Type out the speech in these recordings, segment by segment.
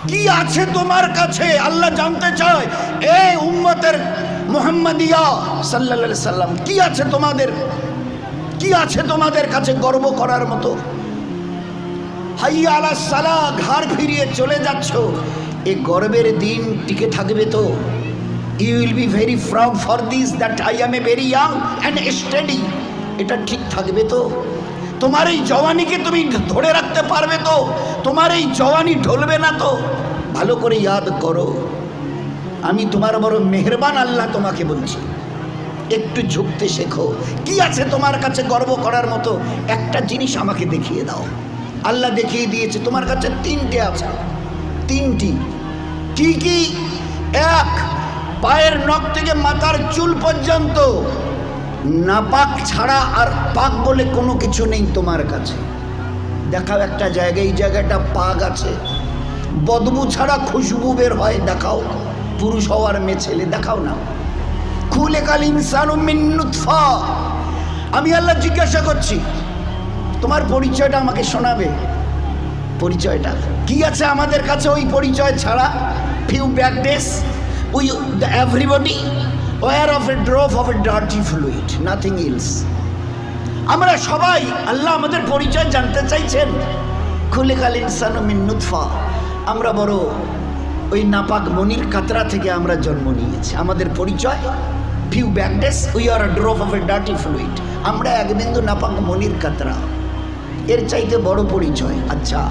কি আছে তোমার কাছে আল্লাহ জানতে চায়। এই উম্মতের মুহাম্মাদিয়া সাল্লাল্লাহু আলাইহি সাল্লাম, কি আছে তোমাদের, কি আছে তোমাদের কাছে গর্ব করার মতো? হাইয়া আলাস সালাহ, ঘাড় ফিরিয়ে চলে যাচ্ছ, এই গর্বের দিন টিকে থাকবে তো? You will be very proud for this that I am a very young and steady. এটা ঠিক থাকবে তো? তোমার এই জওয়ানিকে তুমি ধরে রাখতে পারবে তো? তোমার এই জওয়ানি ঢলবে না তো? ভালো করে ইয়াদ করো, আমি তোমার বড় মেহেরবান আল্লাহ তোমাকে বলছি, একটু ঝুঁকতে শেখো। কি আছে তোমার কাছে গর্ব করার মতো? একটা জিনিস আমাকে দেখিয়ে দাও। আল্লাহ দেখিয়ে দিয়েছে তোমার কাছে তিনটে আছে, তিনটি। কি কি? এক, পায়ের নখ থেকে মাথার চুল পর্যন্ত নাপাক ছাড়া আর পাক বলে কোনো কিছু নেই তোমার কাছে। দেখাও একটা জায়গায়, এই জায়গাটা পাক আছে, বদবু ছাড়া খুশবু বের হয়, দেখাও। পুরুষ হওয়ার মেয়ে ছেলে দেখাও না। খুলিকাল ইনসানু মিন নুতফা। আমি আল্লাহ জিজ্ঞাসা করছি, তোমার পরিচয়টা আমাকে শোনাবে। পরিচয়টা কি আছে আমাদের কাছে? ওই পরিচয় ছাড়া few back days we everybody were of a drop of a dirty fluid, nothing else. আমরা সবাই, আল্লাহ আমাদের পরিচয় জানতে চাইছেন। খুলিকাল ইনসানু মিন নুতফা, আমরা বড় ওই নাপাক মনির কাতরা থেকে আমরা জন্ম নিয়েছি। আমাদের পরিচয় few back days we are a drop of a dirty fluid, আমরা এক বিন্দু নাপাক মনির কাতরা। এর চাইতে বড় পরিচয়? আচ্ছা,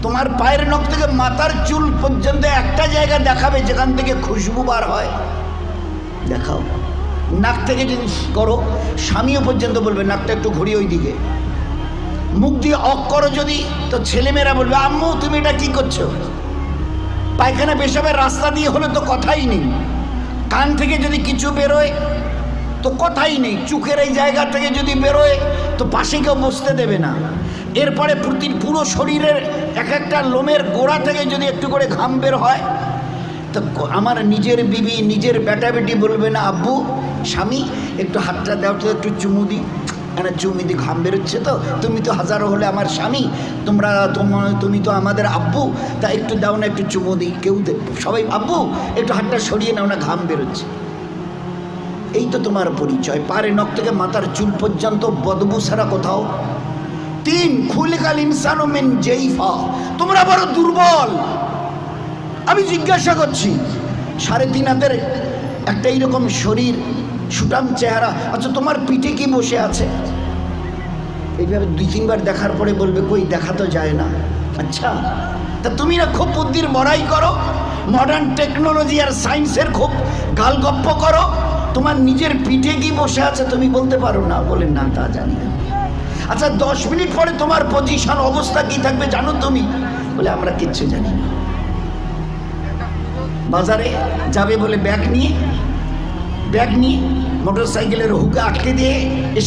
তোমার পায়ের নখ থেকে মাথার চুল পর্যন্ত একটা জায়গা দেখাবে যেখান থেকে খুশবু বার হয়, দেখাও। নাক থেকে যদি করো, স্বামীও পর্যন্ত বলবে নাকটা একটু ঘুরিয়ে ওই দিকে। মুখ দিয়ে অক করো যদি, তো ছেলেমেয়েরা বলবে আম্মু তুমি এটা কি করছো? পায়খানা পেশাবের রাস্তা দিয়ে হলে তো কথাই নেই। কান থেকে যদি কিছু বেরোয় তো কথাই নেই। চোখের এই জায়গা থেকে যদি বেরোয় তো পাশে কেউ বসতে দেবে না। এরপরে পুরো শরীরের এক একটা লোমের গোড়া থেকে যদি একটু করে ঘাম বের হয়, তো আমার নিজের বিবি, নিজের বেটা বেটি বলবে না আব্বু, স্বামী একটু হাতটা দাও তো, একটু চুমু দিই। মানে চুমু দি, ঘাম বেরোচ্ছে তো, তুমি তো হাজারো হলে আমার স্বামী, তুমি তো আমাদের আব্বু, তা একটু দাও না, একটু চুমু দিই। কেউ সবাই আব্বু একটু হাতটা সরিয়ে নাও না, ঘাম বেরোচ্ছে। এই তো তোমার পরিচয়। পায়ের নখ থেকে মাথার চুল পর্যন্ত বদবু ছাড়া কোথাও। তিন, খুলিকাল ইনসানু মিন জাইফা, তোমরা বড় দুর্বল। আমি জিজ্ঞাসা করছি, 3.5 হাতের একটা এইরকম শরীর, সুটাম চেহারা, আচ্ছা তোমার পিঠে কি বসে আছে? এইভাবে 2-3 বার দেখার পরে বলবে কই, দেখা তো যায় না। আচ্ছা, তা তুমি না খুব বুদ্ধির বড়াই করো, মডার্ন টেকনোলজি আর সায়েন্সের খুব গালগপ্প করো, তোমার নিজের পিঠে কি বসে আছে তুমি বলতে পারো না? বলে না, তা জানি না। আচ্ছা 10 মিনিট পরে তোমার পজিশন, অবস্থা কি থাকবে জানো তুমি? বলে আমরা কিচ্ছু জানি না। বাজারে যাবে বলে ব্যাগ নিয়ে মোটর সাইকেলের হুকে আটকে দিয়ে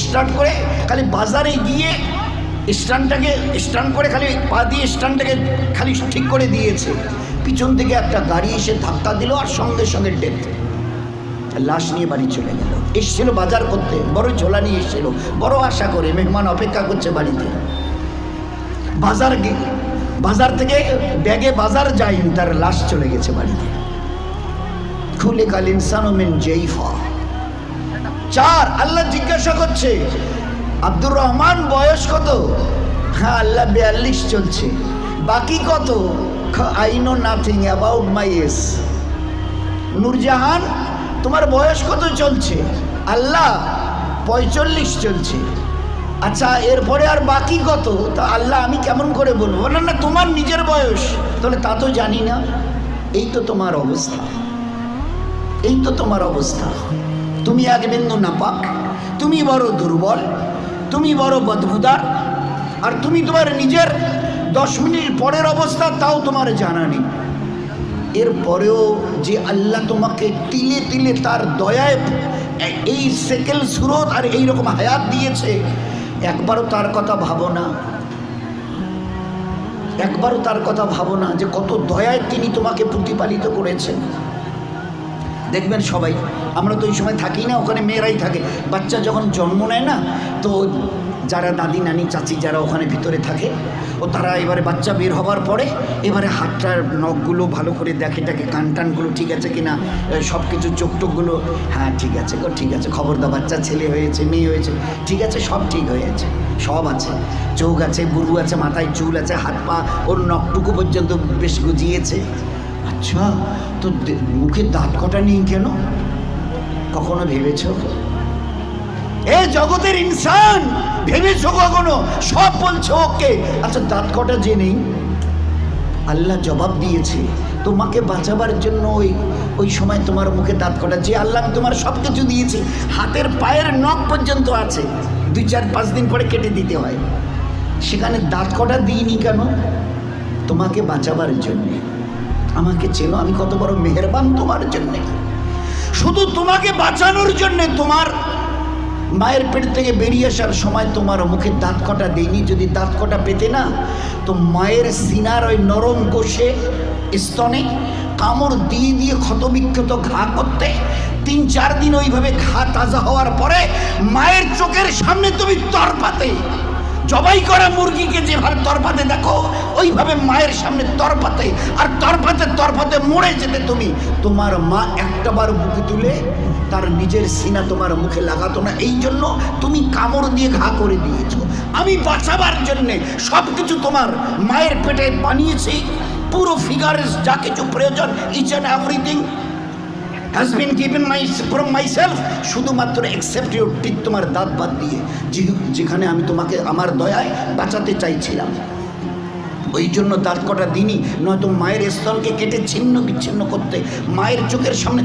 স্টার্ট করে খালি বাজারে গিয়ে স্ট্যান্ড করে খালি পা দিয়ে স্ট্যান্ডটাকে খালি ঠিক করে দিয়েছে। পিছন থেকে একটা গাড়ি এসে ধাক্কা দিল, আর সঙ্গে সঙ্গে ডেথ। লাশ নিয়ে বাড়ি চলে গেল। এসছিল বাজার করতে, বড় ঝোলা নিয়ে এসছিল, বড় আশা করে মেহমান অপেক্ষা করছে বাড়িতে। বাজার থেকে ব্যাগে বাজার যায়নি, তার লাশ চলে গেছে বাড়িতে। খুলিকাল ইনসানু মিন জাইফা। 4, আল্লাহ জিজ্ঞাসা করছে আব্দুর রহমান বয়স কত? হ্যাঁ আল্লাহ 42 চলছে। বাকি কত? I know nothing about my age. Noorjahan তোমার বয়স কত চলছে? আল্লাহ 45 চলছে। আচ্ছা এরপরে আর বাকি কত? তা আল্লাহ আমি কেমন করে বলবো? না না তোমার নিজের বয়স। তাহলে তা তো জানি না। এই তো তোমার অবস্থা, এই তো তোমার অবস্থা। তুমি এক বিন্দু নাপাক, তুমি বড় দুর্বল, তুমি বড় বদবুদার, আর তুমি তোমার নিজের 10 মিনিট পরের অবস্থা তাও তোমার জানা নেই। এরপরেও যে আল্লাহ তোমাকে তিলে তিলে তার দয়ায় এই সেকেল সুরত আর এইরকম হায়াত দিয়েছে, একবারও তার কথা ভাবো না। একবারও তার কথা ভাবো না যে কত দয়ায় তিনি তোমাকে প্রতিপালিত করেছেন। দেখবেন সবাই, আমরা তো ওই সময় থাকি না, ওখানে মেয়েরাই থাকে। বাচ্চা যখন জন্ম নেয় না, তো যারা দাদি নানি চাচি যারা ওখানে ভিতরে থাকে, ও তারা এবারে বাচ্চা বের হবার পরে এবারে হাতটার নখগুলো ভালো করে দেখে, টাকে কান টানগুলো ঠিক আছে কিনা, সব কিছু চোখ টোকগুলো হ্যাঁ ঠিক আছে গো, ঠিক আছে, খবরদার বাচ্চা ছেলে হয়েছে মেয়ে হয়েছে ঠিক আছে, সব ঠিক হয়েছে, সব আছে, চোখ আছে, বুরু আছে, মাথায় চুল আছে, হাত পা ওর নখটুকু পর্যন্ত বেশ গুজিয়েছে। আচ্ছা, তো মুখে দাঁত কটা নেই কেন? কখনো ভেবেছ? এ জগতের ইনসান, ভেবেছ কখনো? সব বলছো ওকে, আচ্ছা দাঁত কটা যে নেই? আল্লাহ জবাব দিয়েছে তোমাকে বাঁচাবার জন্য ওই সময় তোমার মুখে দাঁত কটা, যে আল্লাহ তোমার সব কিছু দিয়েছে, হাতের পায়ের নখ পর্যন্ত আছে, 2-4-5 দিন পরে কেটে দিতে হয়, সেখানে দাঁত কটা দিইনি কেন? তোমাকে বাঁচাবার জন্যে। আমাকে চেনো আমি কত বড় মেহেরবান তোমার জন্যে, শুধু তোমাকে বাঁচানোর জন্যে। তোমার মায়ের পেট থেকে বেরিয়ে আসার সময় তোমার মুখে দাঁত কটা দেয়নি, যদি দাঁত কটা পেতে না তো মায়ের সিনার ওই নরম কোষে স্তনে কামড় দিয়ে দিয়ে ক্ষতবিক্ষত ঘা করতে, 3-4 দিন ওইভাবে ঘা তাজা হওয়ার পরে মায়ের চোখের সামনে তুমি তরপাতে, জবাই করা মুরগিকে যেভাবে তরপাতে দেখো ওইভাবে মায়ের সামনে তরপাতে, আর তরপাতে মরে যেতে তুমি। তোমার মা একটাবার বুকে তুলে তার নিজের সিনা তোমার মুখে লাগাতো না, এই জন্য তুমি কামড় দিয়ে ঘা করে দিয়েছো। আমি বাঁচাবার জন্যে সব কিছু তোমার মায়ের পেটে বানিয়েছি, পুরো ফিগারের যা কিছু প্রয়োজন, each and everything has been given from myself, শুধুমাত্র except your teeth, তোমার দাঁত বাদ দিয়ে, যেখানে আমি তোমাকে আমার দয়ায় বাঁচাতে চাইছিলাম, ওই জন্য দাঁত কটা দিনই, নয়তো মায়ের স্তনকে কেটে ছিন্ন বিচ্ছিন্ন করতে, মায়ের চোখের সামনে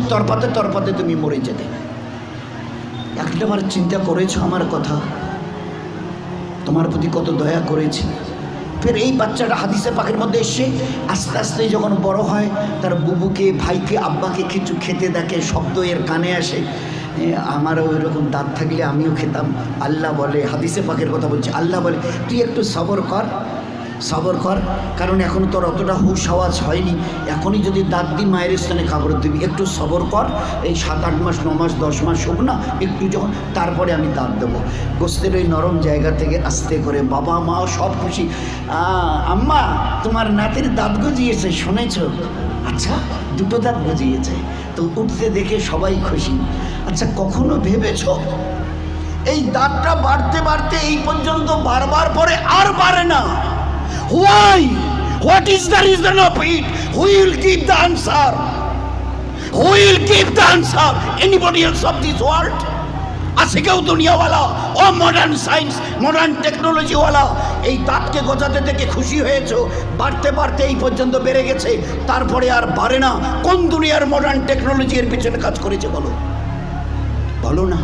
তরপাতে তুমি মরে যেতে। একটাবার চিন্তা করেছো আমার কথা? তোমার প্রতি কত দয়া করেছি। ফের এই বাচ্চাটা হাদিসে পাকের মধ্যে এসে আস্তে আস্তে যখন বড় হয়, তার বুবুকে, ভাইকে, আব্বাকে কিছু খেতে দেখে, শব্দ এর কানে আসে, আমারও ওই রকম দাঁত থাকলে আমিও খেতাম। আল্লাহ বলে, হাদিসে পাকের কথা বলছে, আল্লাহ বলে তুই একটু সবর কর, কারণ এখন তোর অতটা হুশ আওয়াজ হয়নি, এখনই যদি দাঁত দিই মায়ের স্থানে খাবার দিবি, একটু সবর কর, এই 7-8 মাস 9 মাস 10 মাস হোক না, একটু যখন, তারপরে আমি দাঁত দেবো। গোস্তের ওই নরম জায়গা থেকে আস্তে করে বাবা মা সব খুশি, আম্মা তোমার নাতির দাঁত গজিয়েছে শুনেছ? আচ্ছা, 2টো দাঁত গজিয়েছে, তো উঠতে দেখে সবাই খুশি। আচ্ছা, কখনো ভেবেছ এই দাঁতটা বাড়তে এই পর্যন্ত বারবার পরে আর বাড়ে না? Why? What is the reason of it? Who will give the answer? Who will give the answer? Anybody else of this world? আছে কেউ দুনিয়াওয়ালা ও মডার্ন সায়েন্স মডার্ন টেকনোলজিওয়ালা এই দাঁতকে গজাতে দেখে খুশি হয়েছো? বাড়তে এই পর্যন্ত বেড়ে গেছে, তারপরে আর বাড়ে না। কোন দুনিয়ার মডার্ন টেকনোলজি এর পিছনে কাজ করেছে বলো না?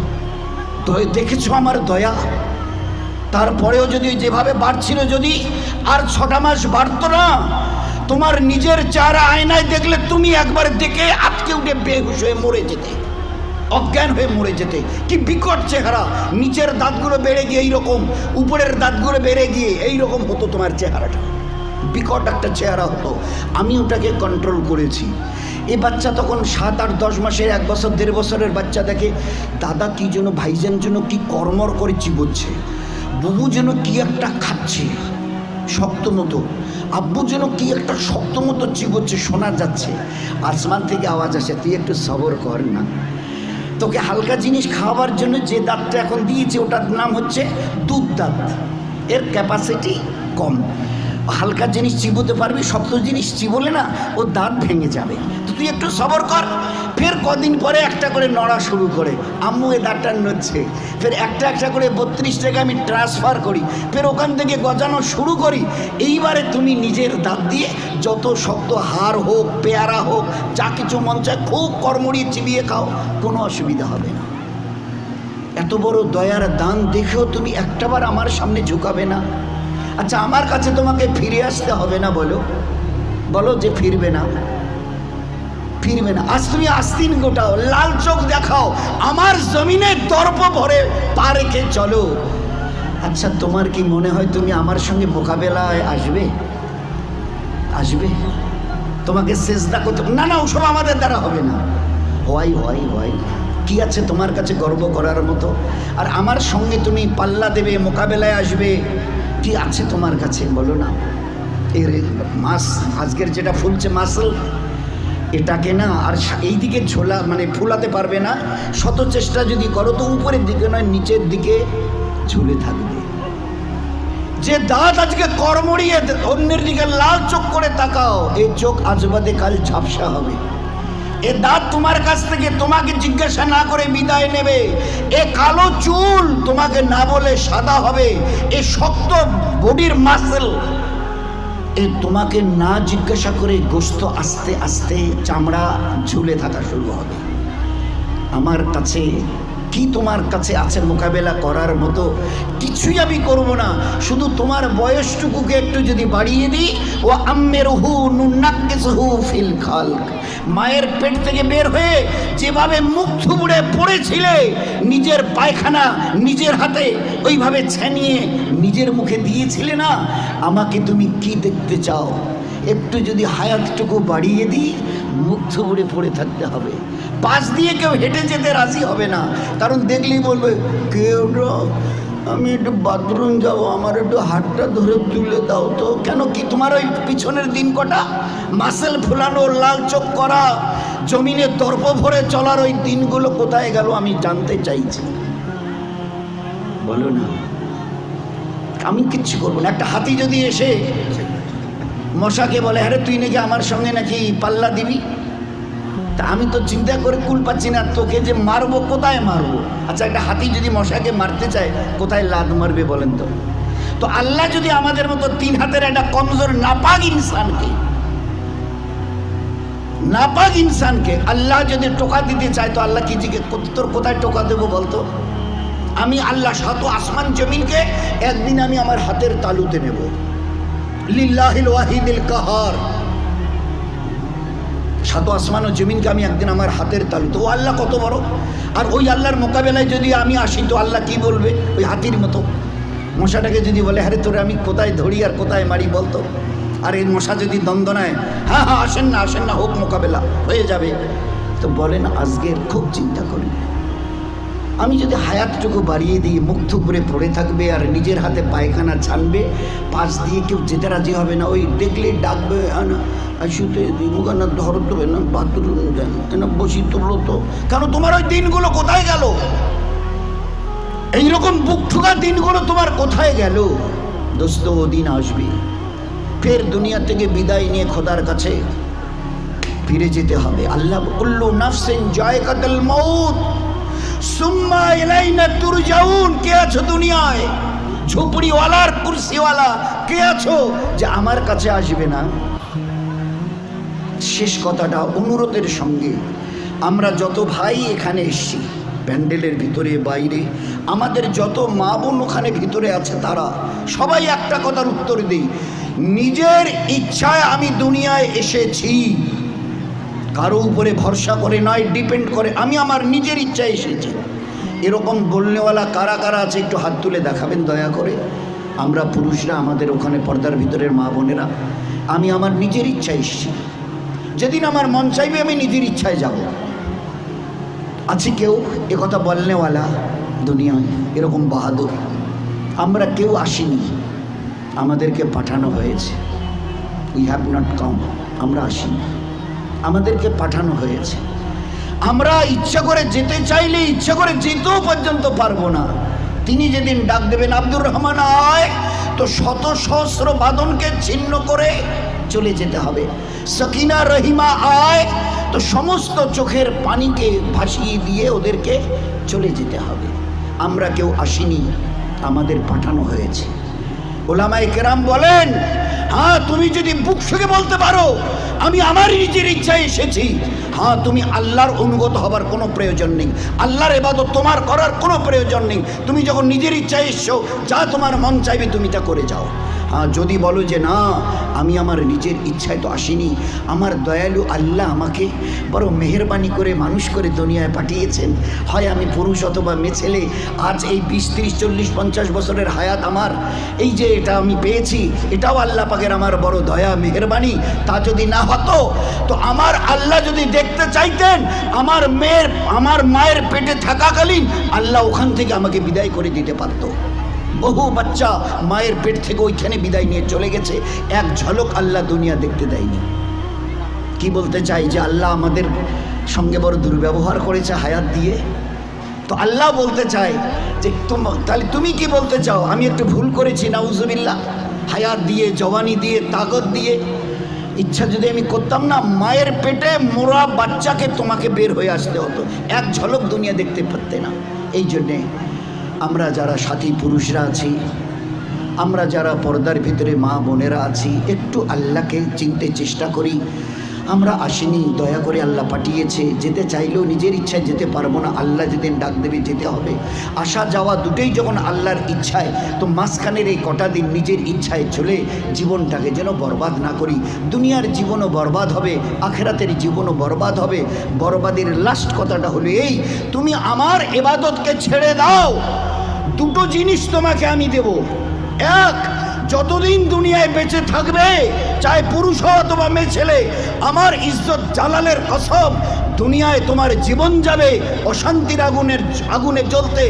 তো দেখেছো আমার দয়া? তারপরেও যদি যেভাবে বাড়ছিল, যদি আর 6টা মাস বাড়তো না, তোমার নিজের চেহারা আয়নায় দেখলে তুমি একবার দেখে আটকে উঠে বেহুশ হয়ে মরে যেতে, অজ্ঞান হয়ে মরে যেতে। কি বিকট চেহারা, নিচের দাঁতগুলো বেড়ে গিয়ে এইরকম, উপরের দাঁতগুলো বেড়ে গিয়ে এইরকম হতো তোমার চেহারাটা, বিকট একটা চেহারা হতো। আমি ওটাকে কন্ট্রোল করেছি। এই বাচ্চা তখন 7-8-10 মাসের, 1 বছর 1.5 বছরের বাচ্চা দেখে দাদা কি যেন, ভাইজান যেন কি কর্মর করে চিবোচ্ছে, বুবু যেন কি একটা খাচ্ছে শক্ত মতো, আব্বু যেন কি একটা শক্ত মতো চিবোচ্ছে, শোনা যাচ্ছে, আসমান থেকে আওয়াজ আসে, তুই একটু সবর কর না। তোকে হালকা জিনিস খাওয়াবার জন্য যে দাঁতটা এখন দিয়েছে ওটার নাম হচ্ছে দুধ দাঁত, এর ক্যাপাসিটি কম, হালকা জিনিস চিবোতে পারবি, শক্ত জিনিস চিবোলে না ও দাঁত ভেঙে যাবে, তো তুই একটু সবর কর। ফের কদিন পরে একটা করে নড়া শুরু করে, আম্মু এ দাঁতটা নড়ছে, ফের একটা করে 32 টাকা আমি ট্রান্সফার করি, ফের ওখান থেকে গজানো শুরু করি। এইবারে তুমি নিজের দাঁত দিয়ে যত শক্ত হাড় হোক, পেয়ারা হোক, যা কিছু মন চায় খুব কর্মড়িয়ে চিবিয়ে খাও, কোনো অসুবিধা হবে না। এত বড় দয়ার দান দেখেও তুমি একটাবার আমার সামনে ঝুঁকাবে না? আচ্ছা, আমার কাছে তোমাকে ফিরে আসতে হবে না? বলো যে ফিরবে না। আজ তুমি আস্তিন গোটাও, লাল চোখ দেখাও, আমার জমিনে দর্প ভরে পা রেখে চলো। আচ্ছা, তোমার কি মনে হয় তুমি আমার সঙ্গে মোকাবেলায় আসবে? তোমাকে সেজদা করতে না, ওসব আমাদের দ্বারা হবে না। হয় কি আছে তোমার কাছে গর্ব করার মতো? আর আমার সঙ্গে তুমি পাল্লা দেবে, মোকাবেলায় আসবে, কি আছে তোমার কাছে বলো না? এর মাস আজকের যেটা ফুলছে মাসল, এটাকে না আর এই দিকে ঝোলা মানে ফুলাতে পারবে না। শত চেষ্টা যদি করো তো উপরের দিকে নয় নিচের দিকে ঝুলে থাকবে। যে দাঁত আজকে কর্মড়িয়ে অন্যের দিকে লাল চোখ করে তাকাও, এই চোখ আজ বাদে কাল ঝাপসা হবে। এ দাঁত তোমার কাছ থেকে তোমাকে জিজ্ঞাসা না করে বিদায় নেবে। এ কালো চুল তোমাকে না বলে সাদা হবে। এ শক্ত বডির মাসল এ তোমাকে না জিজ্ঞাসা করে গোস্ত আস্তে আস্তে চামড়া ঝুলে থাকা শুরু হবে। আমার কাছে কি তোমার কাছে আছে মোকাবেলা করার মতো? কিছুই আমি করব না, শুধু তোমার বয়সটুকুকে একটু যদি বাড়িয়ে দিই। ও আম্মেরহু নুনাক্কিসহু ফিল খালক, মায়ের পেট থেকে বের হয়ে যেভাবে মুখ থুবড়ে পড়েছিলে, নিজের পায়খানা নিজের হাতে ওইভাবে ছেনিয়ে নিজের মুখে দিয়েছিলে না, আমাকে তুমি কি দেখতে চাও? একটু যদি হায়াতটুকু বাড়িয়ে দিই, মুখ থুবড়ে পড়ে থাকতে হবে। পাশ দিয়ে কেউ হেঁটে যেতে রাজি হবে না, কারণ দেখলেই বলবে কেউ আমি একটু বাথরুম যাবো, আমার একটু হাতটা ধরে তুলে দাও তো। কেন কি তোমার ওই পিছনের দিন কটা মাসেল ফুলানো, লাল চোখ করা, জমিনে দর্প ভরে চলার ওই দিনগুলো কোথায় গেল আমি জানতে চাইছি, বলো না? আমি কিচ্ছু করবো না। একটা হাতি যদি এসে মশাকে বলে আরে তুই নাকি আমার সঙ্গে নাকি পাল্লা দিবি, তা আমি তো চিন্তা করে কুল পাচ্ছি না, তোকে যে মারবো কোথায় মারবো? আচ্ছা, একটা হাতি যদি মশাকে মারতে চায় কোথায় লাদ মারবে বলেন তো? তো আল্লাহ যদি আমাদের মতো 3 হাতের একটা কমজোর নাপাক ইনসানকে আল্লাহ যদি টোকা দিতে চায়, তো আল্লাহ কি জিজ্ঞেস তোর কোথায় টোকা দেবো বলতো? আমি আল্লাহ সাত আসমান জমিনকে একদিন আমি আমার হাতের তালুতে নেব। লিল্লাহিল ওয়াহিদিল কাহার, সাত আসমান ও জমিনকে আমি একদিন আমার হাতের তালুতে। ও আল্লাহ কত বড়! আর ওই আল্লাহর মোকাবেলায় যদি আমি আসি তো আল্লাহ কি বলবে? ওই হাতির মতো মশাটাকে যদি বলে আরে তোরে আমি কোথায় ধরি আর কোথায় মারি বলতো? আর এই মশা যদি দ্বন্দ্বনায় হ্যাঁ হ্যাঁ আসেন না হোক, মোকাবেলা হয়ে যাবে। তো বলেন আজকের খুব চিন্তা করি, আমি যদি হায়াতটুকু বাড়িয়ে দিই, মুখ থুবড়ে পড়ে থাকবে আর নিজের হাতে পায়খানা ছানবে, পাশ দিয়ে কেউ যেতে রাজি হবে না। ওই দেখলেই ডাকবে শুতে মুখানা ধর দেবে না, বাথরুম যান না, বসি তুললো তো। কেন তোমার ওই দিনগুলো কোথায় গেল? এইরকম বুক ঠুকা দিনগুলো তোমার কোথায় গেল? দোস্ত, ও দিন আসবে, ফের দুনিয়া থেকে বিদায় নিয়ে খোদার কাছে ফিরে যেতে হবে। আল্লাহ কুল্লু নাফসিন যায়কাতুল মাউত সুম্মা ইলাইনা তুরজাউন। কে আছো দুনিয়ায়? ঝুপড়িওয়ালার কুরসিওয়ালা কে আছো যে আমার কাছে আসবে না? শেষ কথাটা অনুরোধের সঙ্গে, আমরা যত ভাই এখানে এসছি, প্যান্ডেলের ভিতরে বাইরে, আমাদের যত মা বোন ওখানে ভিতরে আছে, তারা সবাই একটা কথার উত্তর দিই, নিজের ইচ্ছায় আমি দুনিয়ায় এসেছি, কারো উপরে ভরসা করে নয়, ডিপেন্ড করে। আমি আমার নিজের ইচ্ছায় এসেছি। এরকম বলনেওয়ালা কারা কারা আছে একটু হাত তুলে দেখাবেন দয়া করে। আমরা পুরুষরা, আমাদের ওখানে পর্দার ভিতরের মা বোনেরা, আমি আমার নিজের ইচ্ছায় এসেছি। যেদিন আমার মন চাইবে আমি নিজের ইচ্ছায় যাব। আছে কেউ একথা বলনেওয়ালা দুনিয়ায় এরকম বাহাদুর? আমরা কেউ আসিনি, আমাদেরকে পাঠানো হয়েছে। উই হ্যাভ নট কাম, আমরা আসিনি, আমাদেরকে পাঠানো হয়েছে। আমরা ইচ্ছা করে যেতে চাইলে ইচ্ছা করে যেতেও পর্যন্ত পারবো না। তিনি যেদিন ডাক দেবেন আব্দুর রহমান আয়, তো শত সহস্র বাঁধনকে ছিন্ন করে চলে যেতে হবে। সকিনা রহিমা আয়, তো সমস্ত চোখের পানিকে ভাসিয়ে দিয়ে ওদেরকে চলে যেতে হবে। আমরা কেউ আসিনি, আমাদের পাঠানো হয়েছে। ওলামায়ে কেরাম বলেন, হ্যাঁ তুমি যদি বুক থেকে বলতে পারো আমি আমার নিজের ইচ্ছায় এসেছি, হ্যাঁ তুমি আল্লাহর অনুগত হবার কোনো প্রয়োজন নেই, আল্লাহর ইবাদত তোমার করার কোনো প্রয়োজন নেই। তুমি যখন নিজের ইচ্ছায় এসছো, যা তোমার মন চাইবে তুমি তা করে যাও। যদি বলো যে না, আমি আমার নিজের ইচ্ছায় তো আসিনি, আমার দয়ালু আল্লাহ আমাকে বড় মেহেরবানি করে মানুষ করে দুনিয়ায় পাঠিয়েছেন, হয় আমি পুরুষ অথবা মেয়ে ছেলে, আজ এই 20, 30, 40, 50 বছরের হায়াত আমার, এই যে এটা আমি পেয়েছি, এটাও আল্লাহ পাকের আমার বড় দয়া মেহেরবানি। তা যদি না হতো তো আমার আল্লাহ যদি দেখতে চাইতেন, আমার মায়ের পেটে থাকাকালীন আল্লাহ ওখান থেকে আমাকে বিদায় করে দিতে পারতো। বহু বাচ্চা মায়ের পেট থেকে ওইখানে বিদায় নিয়ে চলে গেছে, এক ঝলক আল্লাহ দুনিয়া দেখতে দেয়নি। কি বলতে চাই যে আল্লাহ আমাদের সঙ্গে বড় দুর্ব্যবহার করেছে হায়াত দিয়ে। তো আল্লাহ বলতে চায় যে তাহলে তুমি কি বলতে চাও আমি একটু ভুল করেছি? নাউজুবিল্লাহ। হায়াত দিয়ে, জওয়ানি দিয়ে, তাকত দিয়ে, ইচ্ছা যদি আমি করতাম না, মায়ের পেটে মোরা বাচ্চাকে তোমাকে বের হয়ে আসতে হতো, এক ঝলক দুনিয়া দেখতে পারতে না। এই জন্যে আমরা যারা সাথী পুরুষরা আছি, আমরা যারা পর্দার ভিতরে মা বোনেরা আছি, একটু আল্লাহকে চিনতে চেষ্টা করি। আমরা আসিনি, দয়া করে আল্লাহ পাঠিয়েছে। যেতে চাইলেও নিজের ইচ্ছায় যেতে পারবো না, আল্লাহ যেদিন ডাক দেবে যেতে হবে। আসা যাওয়া দুটোই যখন আল্লাহর ইচ্ছায়, তো মাঝখানের এই কটা দিন নিজের ইচ্ছায় চলে জীবনটাকে যেন বরবাদ না করি। দুনিয়ার জীবনও বরবাদ হবে, আখেরাতের জীবনও বরবাদ হবে। বরবাদের লাস্ট কথাটা হলো এই, তুমি আমার ইবাদতকে ছেড়ে দাও, দুটো জিনিস তোমাকে আমি দেব। এক, যতদিন দুনিয়ায় বেঁচে থাকবে, চাই পুরুষ হও অথবা মেয়ে ছেলে, আমার ইজ্জত জালালের কসম, দুনিয়ায় তোমার জীবন যাবে অশান্তির আগুনে জ্বলতে,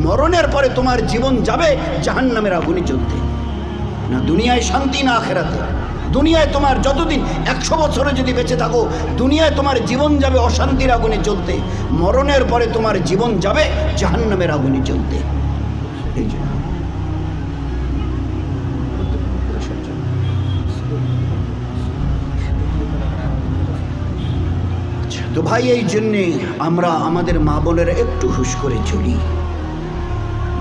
মরণের পরে তোমার জীবন যাবে জাহান্নামের আগুনে জ্বলতে। না দুনিয়ায় শান্তি, না আখেরাতে। দুনিয়ায় তোমার যতদিন 100 বছরে যদি বেঁচে থাকো, দুনিয়ায় তোমার জীবন যাবে অশান্তির আগুনে জ্বলতে, মরণের পরে তোমার জীবন যাবে জাহান্নামের আগুনে জ্বলতে। এই জন্য তো ভাই, এই জন্যে আমরা আমাদের মা বোনেরা একটু হুশ করে চলি।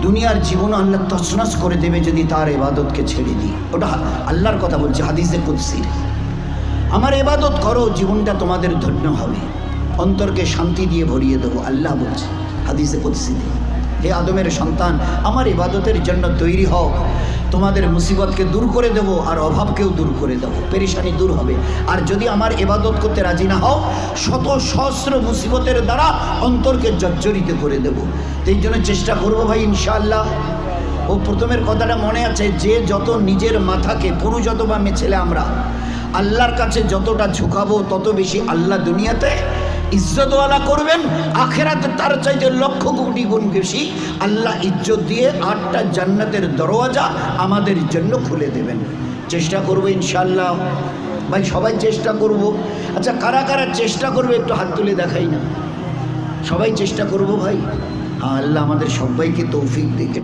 দুনিয়ার জীবন আল্লাহ তছনছ করে দেবে যদি তার ইবাদতকে ছেড়ে দিই। ওটা আল্লাহর কথা বলছে হাদিসে কুদসির। আমার ইবাদত করো, জীবনটা তোমাদের ধন্য হবে, অন্তরকে শান্তি দিয়ে ভরিয়ে দেবো। আল্লাহ বলছে হাদিসে কুদসিতে, হে আদমের সন্তান, আমার ইবাদতের জন্য তৈরি হও, তোমাদের মুসিবতকে দূর করে দেব, আর অভাবকেও দূর করে দেবো, পেরেশানি দূর হবে। আর যদি আমার ইবাদত করতে রাজি না হও, শত সহস্র মুসিবতের দ্বারা অন্তরকে জর্জরিত করে দেব। এই জন্য চেষ্টা করবো ভাই ইনশাআল্লাহ। ও প্রথমের কথাটা মনে আছে, যে যত নিজের মাথাকে, পুরুষ অথবা মেয়ে ছেলে, আমরা আল্লাহর কাছে যতটা ঝুঁকাবো, তত বেশি আল্লাহ দুনিয়াতে ইজ্জতওয়ালা করবেন, আখেরাতে তার চাইতে লক্ষ কোটি গুণ বেশি আল্লাহ ইজ্জত দিয়ে 8টা জান্নাতের দরওয়াজা আমাদের জন্য খুলে দেবেন। চেষ্টা করবো ইনশাআল্লাহ ভাই, সবাই চেষ্টা করব। আচ্ছা, কারা কারা চেষ্টা করবে একটু হাত তুলে দেখাই না। সবাই চেষ্টা করব ভাই। হ্যাঁ, আল্লাহ আমাদের সবাইকে তৌফিক দিকে